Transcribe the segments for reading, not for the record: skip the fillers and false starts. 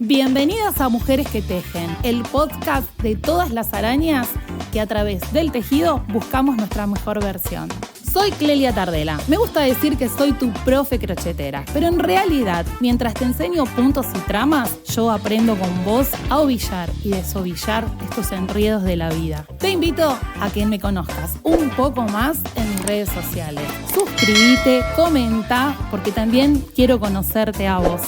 Bienvenidas a Mujeres que Tejen, el podcast de todas las arañas que a través del tejido buscamos nuestra mejor versión. Soy Clelia Tardela. Me gusta decir que soy tu profe crochetera, pero en realidad, mientras te enseño puntos y tramas, yo aprendo con vos a ovillar y desovillar estos enredos de la vida. Te invito a que me conozcas un poco más en mis redes sociales. Suscríbete, comenta, porque también quiero conocerte a vos.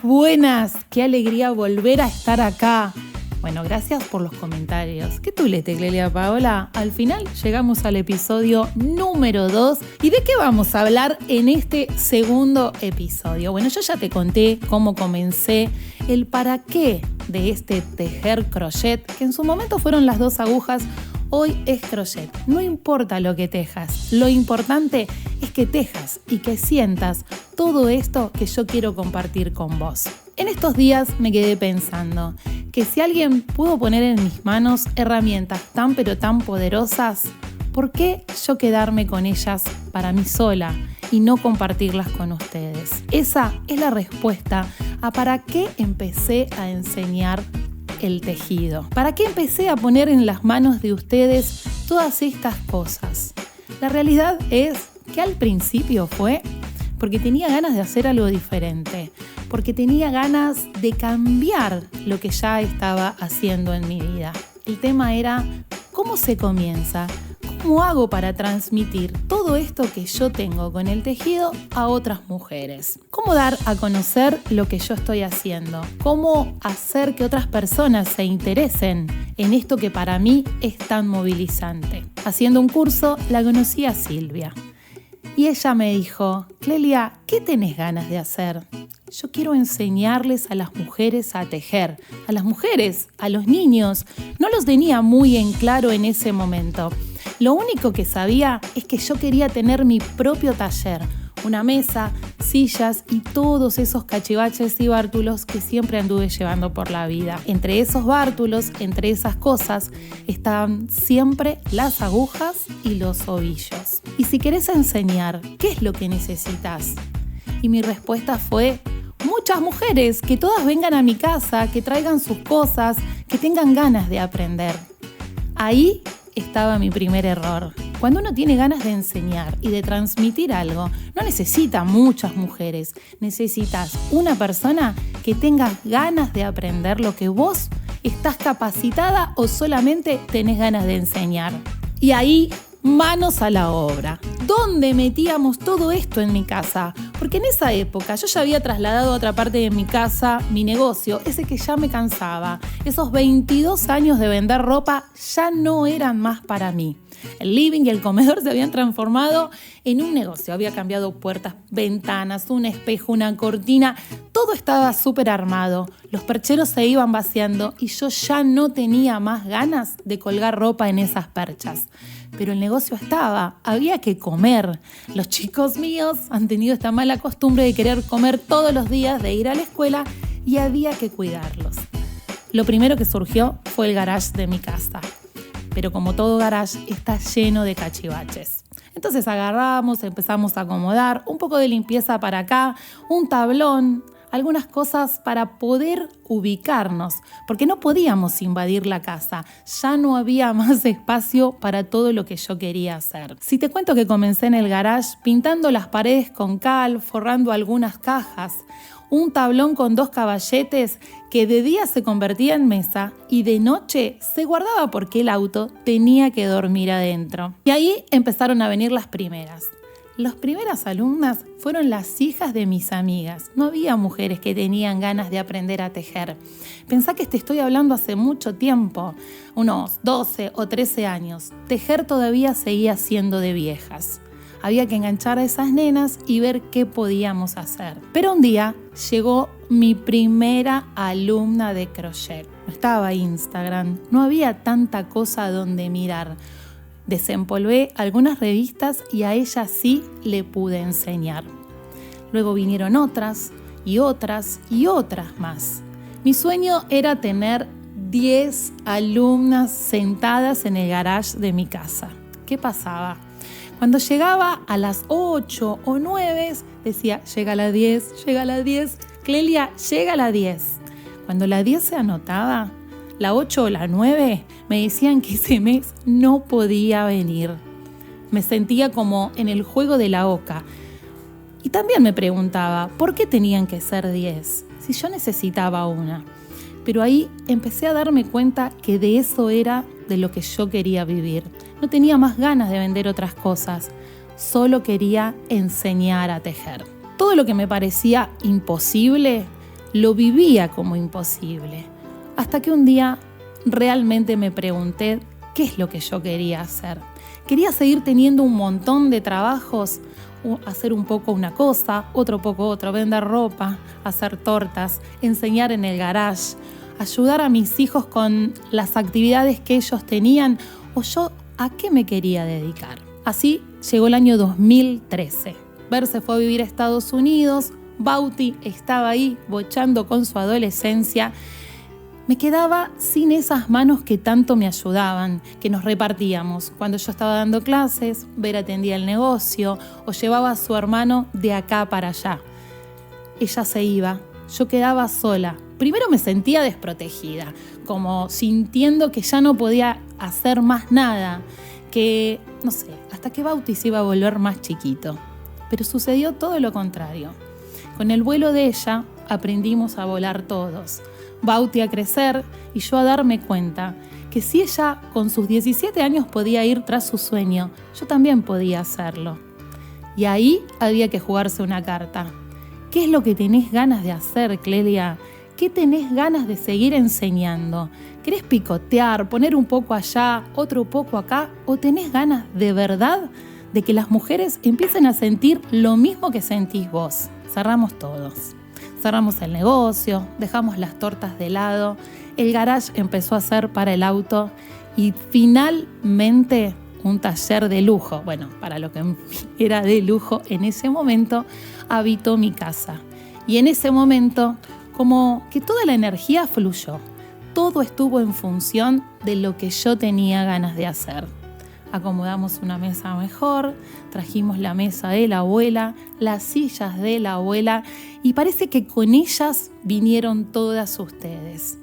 Buenas, qué alegría volver a estar acá. Bueno, gracias por los comentarios. ¿Qué tulete, Clelia Paola? Al final llegamos al episodio número 2. ¿Y de qué vamos a hablar en este segundo episodio? Bueno, yo ya te conté cómo comencé, el para qué de este tejer crochet, que en su momento fueron las 2 agujas, hoy es crochet. No importa lo que tejas, lo importante es que tejas y que sientas todo esto que yo quiero compartir con vos. En estos días me quedé pensando que si alguien pudo poner en mis manos herramientas tan pero tan poderosas, ¿por qué yo quedarme con ellas para mí sola y no compartirlas con ustedes? Esa es la respuesta a para qué empecé a enseñar el tejido. ¿Para qué empecé a poner en las manos de ustedes todas estas cosas? La realidad es que al principio fue porque tenía ganas de hacer algo diferente, porque tenía ganas de cambiar lo que ya estaba haciendo en mi vida. El tema era, ¿cómo se comienza? ¿Cómo hago para transmitir todo esto que yo tengo con el tejido a otras mujeres? ¿Cómo dar a conocer lo que yo estoy haciendo? ¿Cómo hacer que otras personas se interesen en esto que para mí es tan movilizante? Haciendo un curso, la conocí a Silvia. Y ella me dijo, Clelia, ¿qué tenés ganas de hacer? Yo quiero enseñarles a las mujeres a tejer. A las mujeres, a los niños. No los tenía muy en claro en ese momento. Lo único que sabía es que yo quería tener mi propio taller. Una mesa, sillas y todos esos cachivaches y bártulos que siempre anduve llevando por la vida. Entre esos bártulos, entre esas cosas, estaban siempre las agujas y los ovillos. Y si querés enseñar, ¿qué es lo que necesitas? Y mi respuesta fue, muchas mujeres, que todas vengan a mi casa, que traigan sus cosas, que tengan ganas de aprender. Ahí estaba mi primer error. Cuando uno tiene ganas de enseñar y de transmitir algo, no necesita muchas mujeres. Necesitas una persona que tenga ganas de aprender lo que vos estás capacitada o solamente tenés ganas de enseñar. Y ahí, manos a la obra. ¿Dónde metíamos todo esto en mi casa? Porque en esa época yo ya había trasladado a otra parte de mi casa mi negocio, ese que ya me cansaba. Esos 22 años de vender ropa ya no eran más para mí. El living y el comedor se habían transformado en un negocio. Había cambiado puertas, ventanas, un espejo, una cortina. Todo estaba súper armado. Los percheros se iban vaciando y yo ya no tenía más ganas de colgar ropa en esas perchas. Pero el negocio estaba, había que comer. Los chicos míos han tenido esta mala costumbre de querer comer todos los días, de ir a la escuela, y había que cuidarlos. Lo primero que surgió fue el garage de mi casa. Pero como todo garage, está lleno de cachivaches. Entonces agarramos, empezamos a acomodar, un poco de limpieza para acá, un tablón, algunas cosas para poder ubicarnos, porque no podíamos invadir la casa, ya no había más espacio para todo lo que yo quería hacer. Si te cuento que comencé en el garage pintando las paredes con cal, forrando algunas cajas, un tablón con 2 caballetes que de día se convertía en mesa y de noche se guardaba porque el auto tenía que dormir adentro. Y ahí empezaron a venir las primeras. Las primeras alumnas fueron las hijas de mis amigas. No había mujeres que tenían ganas de aprender a tejer. Pensá que te estoy hablando hace mucho tiempo, unos 12 o 13 años. Tejer todavía seguía siendo de viejas. Había que enganchar a esas nenas y ver qué podíamos hacer. Pero un día llegó mi primera alumna de crochet. No estaba Instagram, no había tanta cosa donde mirar. Desempolvé algunas revistas y a ella sí le pude enseñar. Luego vinieron otras y otras y otras más. Mi sueño era tener 10 alumnas sentadas en el garage de mi casa. ¿Qué pasaba? Cuando llegaba a las 8 o 9, decía, llega a las 10, llega a las 10. Clelia, llega a las 10. Cuando la 10 se anotaba, la 8 o la 9 me decían que ese mes no podía venir. Me sentía como en el juego de la oca. Y también me preguntaba, ¿por qué tenían que ser 10? Si yo necesitaba una. Pero ahí empecé a darme cuenta que de eso era de lo que yo quería vivir. No tenía más ganas de vender otras cosas. Solo quería enseñar a tejer. Todo lo que me parecía imposible, lo vivía como imposible. Hasta que un día realmente me pregunté qué es lo que yo quería hacer. Quería seguir teniendo un montón de trabajos, hacer un poco una cosa, otro poco otro, vender ropa, hacer tortas, enseñar en el garage, ayudar a mis hijos con las actividades que ellos tenían, o yo a qué me quería dedicar. Así llegó el año 2013. Ver se fue a vivir a Estados Unidos, Bauti estaba ahí bochando con su adolescencia. Me quedaba sin esas manos que tanto me ayudaban, que nos repartíamos. Cuando yo estaba dando clases, Ver atendía el negocio o llevaba a su hermano de acá para allá. Ella se iba, yo quedaba sola. Primero me sentía desprotegida, como sintiendo que ya no podía hacer más nada, que, no sé, hasta que Bauti se iba a volver más chiquito. Pero sucedió todo lo contrario. Con el vuelo de ella aprendimos a volar todos. Bauti a crecer y yo a darme cuenta que si ella con sus 17 años podía ir tras su sueño, yo también podía hacerlo. Y ahí había que jugarse una carta. ¿Qué es lo que tenés ganas de hacer, Clelia? ¿Qué tenés ganas de seguir enseñando? ¿Querés picotear, poner un poco allá, otro poco acá? ¿O tenés ganas de verdad de que las mujeres empiecen a sentir lo mismo que sentís vos? Cerramos todos. Cerramos el negocio, dejamos las tortas de lado, el garage empezó a ser para el auto y finalmente un taller de lujo, bueno, para lo que era de lujo en ese momento, habitó mi casa. Y en ese momento, como que toda la energía fluyó, todo estuvo en función de lo que yo tenía ganas de hacer. Acomodamos una mesa mejor, trajimos la mesa de la abuela, las sillas de la abuela y parece que con ellas vinieron todas ustedes.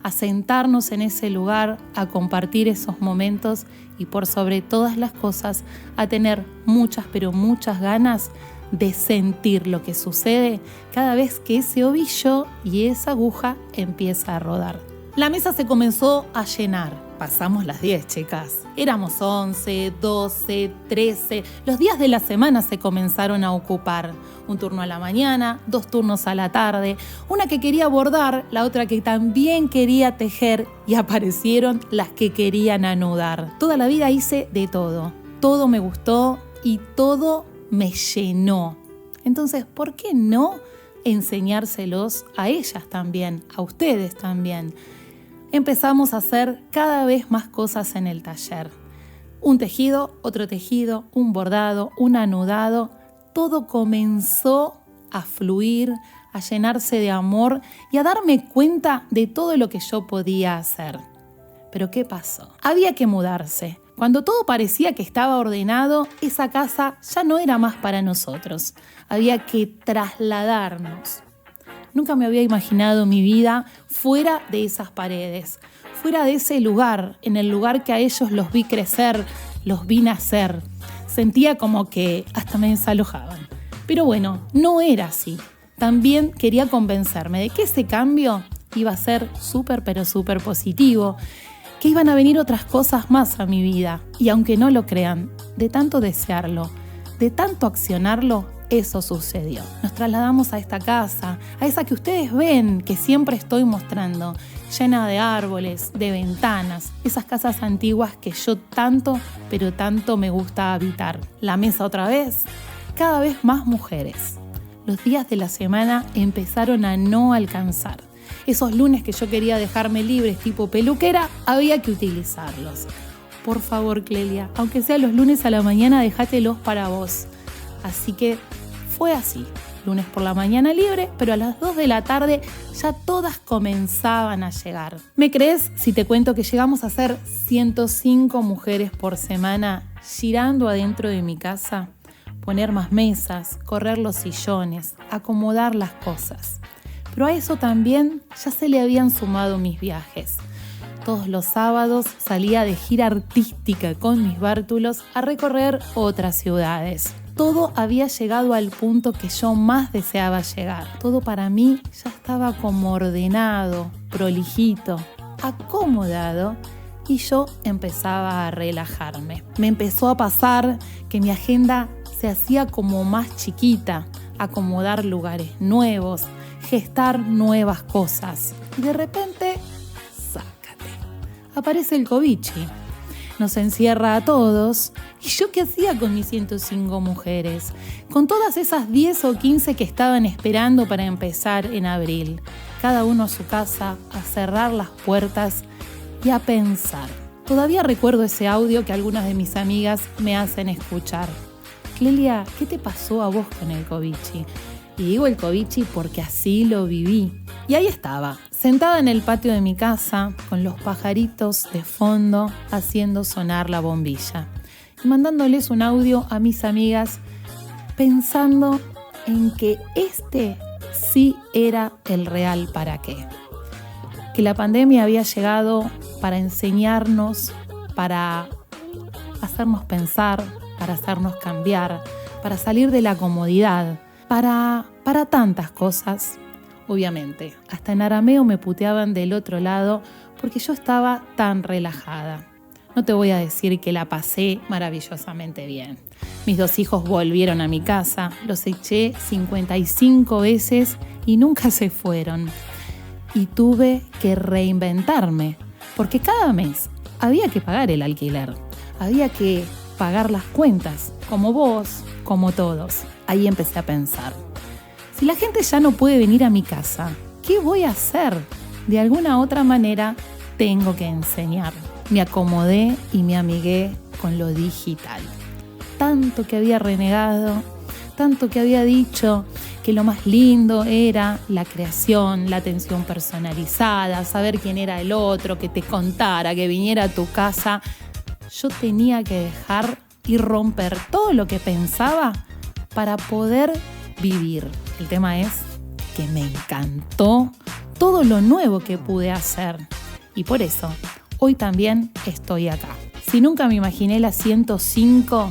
A sentarnos en ese lugar, a compartir esos momentos y por sobre todas las cosas a tener muchas, pero muchas ganas de sentir lo que sucede cada vez que ese ovillo y esa aguja empieza a rodar. La mesa se comenzó a llenar. Pasamos las 10, chicas. Éramos 11, 12, 13. Los días de la semana se comenzaron a ocupar. Un turno a la mañana, 2 turnos a la tarde. Una que quería bordar, la otra que también quería tejer. Y aparecieron las que querían anudar. Toda la vida hice de todo. Todo me gustó y todo me llenó. Entonces, ¿por qué no enseñárselos a ellas también, a ustedes también? Empezamos a hacer cada vez más cosas en el taller. Un tejido, otro tejido, un bordado, un anudado. Todo comenzó a fluir, a llenarse de amor y a darme cuenta de todo lo que yo podía hacer. Pero ¿qué pasó? Había que mudarse. Cuando todo parecía que estaba ordenado, esa casa ya no era más para nosotros. Había que trasladarnos. Nunca me había imaginado mi vida fuera de esas paredes, fuera de ese lugar, en el lugar que a ellos los vi crecer, los vi nacer. Sentía como que hasta me desalojaban. Pero bueno, no era así. También quería convencerme de que ese cambio iba a ser súper, pero súper positivo, que iban a venir otras cosas más a mi vida. Y aunque no lo crean, de tanto desearlo, de tanto accionarlo, eso sucedió. Nos trasladamos a esta casa, a esa que ustedes ven, que siempre estoy mostrando, llena de árboles, de ventanas, esas casas antiguas que yo tanto, pero tanto me gusta habitar. La mesa otra vez, cada vez más mujeres. Los días de la semana empezaron a no alcanzar. Esos lunes que yo quería dejarme libres tipo peluquera, había que utilizarlos. Por favor, Clelia, aunque sea los lunes a la mañana, déjatelos para vos. Así que fue así. lunes por la mañana libre, pero a las 2 de la tarde ya todas comenzaban a llegar. ¿Me crees si te cuento que llegamos a ser 105 mujeres por semana girando adentro de mi casa? Poner más mesas, correr los sillones, acomodar las cosas. Pero a eso también ya se le habían sumado mis viajes. Todos los sábados salía de gira artística con mis bártulos a recorrer otras ciudades. Todo había llegado al punto que yo más deseaba llegar. Todo para mí ya estaba como ordenado, prolijito, acomodado, y yo empezaba a relajarme. Me empezó a pasar que mi agenda se hacía como más chiquita, acomodar lugares nuevos, gestar nuevas cosas. Y de repente, aparece el Covichi. Nos encierra a todos. ¿Y yo qué hacía con mis 105 mujeres? Con todas esas 10 o 15 que estaban esperando para empezar en abril. Cada uno a su casa, a cerrar las puertas y a pensar. Todavía recuerdo ese audio que algunas de mis amigas me hacen escuchar. Clelia, ¿qué te pasó a vos con el Covichi? Y digo el Covichi porque así lo viví. Y ahí estaba, sentada en el patio de mi casa, con los pajaritos de fondo, haciendo sonar la bombilla. Y mandándoles un audio a mis amigas, pensando en que este sí era el real para qué. Que la pandemia había llegado para enseñarnos, para hacernos pensar, para hacernos cambiar, para salir de la comodidad, para tantas cosas. Obviamente, hasta en arameo me puteaban del otro lado porque yo estaba tan relajada. No te voy a decir que la pasé maravillosamente bien. Mis 2 hijos volvieron a mi casa, los eché 55 veces y nunca se fueron. Y tuve que reinventarme, porque cada mes había que pagar el alquiler, había que pagar las cuentas, como vos, como todos. Ahí empecé a pensar, si la gente ya no puede venir a mi casa, ¿qué voy a hacer? De alguna otra manera tengo que enseñar. Me acomodé y me amigué con lo digital. Tanto que había renegado, tanto que había dicho que lo más lindo era la creación, la atención personalizada, saber quién era el otro, que te contara, que viniera a tu casa. Yo tenía que dejar y romper todo lo que pensaba para poder vivir. El tema es que me encantó todo lo nuevo que pude hacer. Y por eso, hoy también estoy acá. Si nunca me imaginé las 105,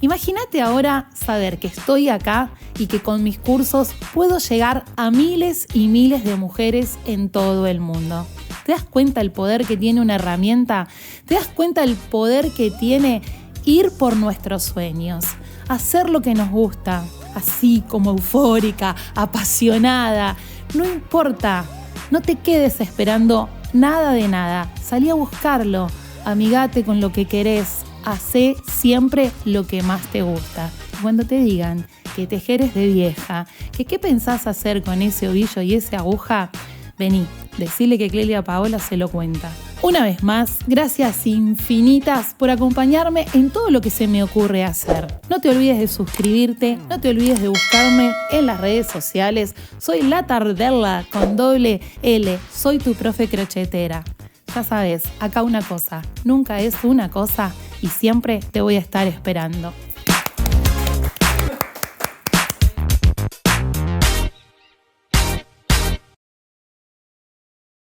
imagínate ahora saber que estoy acá y que con mis cursos puedo llegar a miles y miles de mujeres en todo el mundo. ¿Te das cuenta el poder que tiene una herramienta? ¿Te das cuenta el poder que tiene ir por nuestros sueños? Hacer lo que nos gusta, así como eufórica, apasionada. No importa, no te quedes esperando nada de nada. Salí a buscarlo, amigate con lo que querés, hacé siempre lo que más te gusta. Cuando te digan que tejer es de vieja, que qué pensás hacer con ese ovillo y esa aguja, vení, decile que Clelia Paola se lo cuenta. Una vez más, gracias infinitas por acompañarme en todo lo que se me ocurre hacer. No te olvides de suscribirte, no te olvides de buscarme en las redes sociales. Soy La Tardella con doble L, soy tu profe crochetera. Ya sabes, acá una cosa, nunca es una cosa y siempre te voy a estar esperando.